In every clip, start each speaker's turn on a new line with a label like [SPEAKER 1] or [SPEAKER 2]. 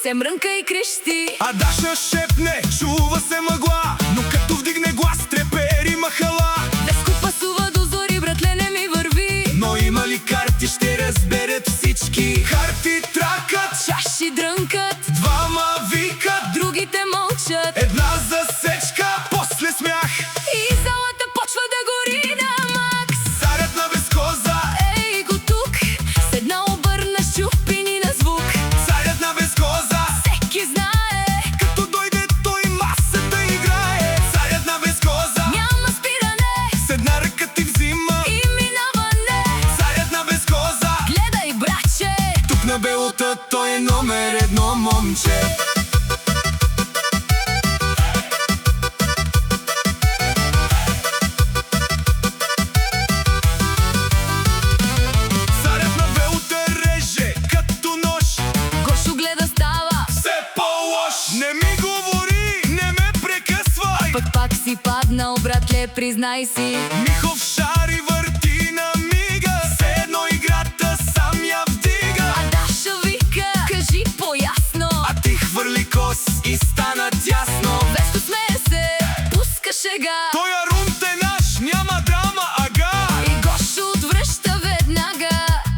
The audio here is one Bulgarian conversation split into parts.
[SPEAKER 1] се мрънка и крещи.
[SPEAKER 2] А Даша шепне, чува се мъгла, но като вдигне глас, трепери махала.
[SPEAKER 1] Веско пасува до зори, братле, не ми върви.
[SPEAKER 2] Но има ли карти, ще разберат всички. Карти тракат,
[SPEAKER 1] Чаши дрънкат,
[SPEAKER 2] двама викат,
[SPEAKER 1] другите мълчат.
[SPEAKER 2] една засечка, после смях.
[SPEAKER 1] И залата почва да гори на макс.
[SPEAKER 2] Царят на безкоза,
[SPEAKER 1] Ей го тук, седна обърна щупини на звук.
[SPEAKER 2] царят на безкоза,
[SPEAKER 1] Всеки знае,
[SPEAKER 2] като дойде той масата играе. Царят на безкоза,
[SPEAKER 1] няма спиране
[SPEAKER 2] с една ръка ти взима.
[SPEAKER 1] и минаване.
[SPEAKER 2] Царят на безкоза,
[SPEAKER 1] Гледай, братче,
[SPEAKER 2] тук на белота той е номер едно момче. Царят на белота реже като нож,
[SPEAKER 1] Гошо гледа става,
[SPEAKER 2] все по-лош. Не ми говори, не ме прекъсвай.
[SPEAKER 1] пак си паднал, братле, признай си.
[SPEAKER 2] Михов шари върти на мига, все едно играта сам я вдига.
[SPEAKER 1] А Даша вика, кажи по-ясно.
[SPEAKER 2] А ти хвърли кос и стана тясно.
[SPEAKER 1] Веско смее се, пуска шега.
[SPEAKER 2] Той арунт е наш, няма драма, ага.
[SPEAKER 1] И Гошо отвръща веднага.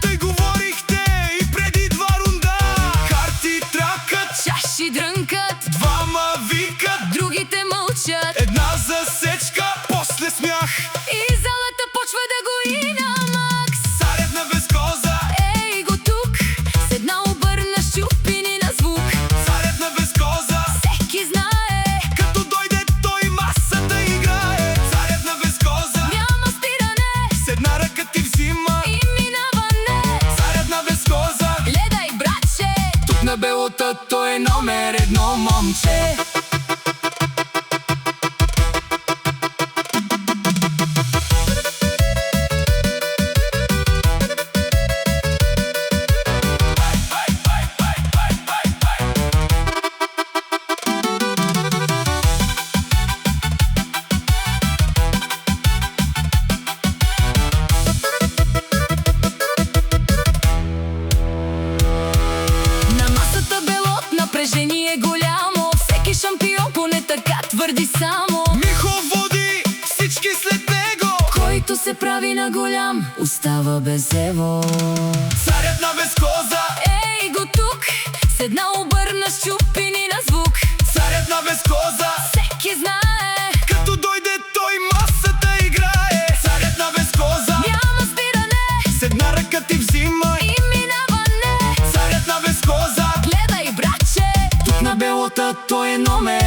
[SPEAKER 2] Тъй говорихте и преди два рунда. Карти тракат,
[SPEAKER 1] Чаши дрънкат,
[SPEAKER 2] двама викат,
[SPEAKER 1] другите мълчат.
[SPEAKER 2] една засечка, после смях.
[SPEAKER 1] И залата почва да гори на макс.
[SPEAKER 2] Царят на безкоза,
[SPEAKER 1] Ей го тук, с една обърна щупини на звук.
[SPEAKER 2] царят на безкоза,
[SPEAKER 1] Всеки знае,
[SPEAKER 2] като дойде той масата играе. Царят на безкоза,
[SPEAKER 1] няма спиране
[SPEAKER 2] с една ръка ти взима.
[SPEAKER 1] и минаване.
[SPEAKER 2] Царят на безкоза,
[SPEAKER 1] Гледай, братче,
[SPEAKER 2] тук на белота той е номер едно момче.
[SPEAKER 1] на масата белот, напрежение голямо. Всеки шампион поне така твърди само.
[SPEAKER 2] Михо води всички след него.
[SPEAKER 1] Който се прави на голям, остава без ево.
[SPEAKER 2] Царят на безкоза,
[SPEAKER 1] Ей го тук, с една обърна щупини на звук.
[SPEAKER 2] царят на безкоза,
[SPEAKER 1] Всеки знае,
[SPEAKER 2] като дойде той масата играе. Царят на безкоза,
[SPEAKER 1] няма спиране
[SPEAKER 2] с една ръка ти взима.
[SPEAKER 1] и минаване.
[SPEAKER 2] Царят на безкоза,
[SPEAKER 1] Гледай, братче,
[SPEAKER 2] тук на белота той е номер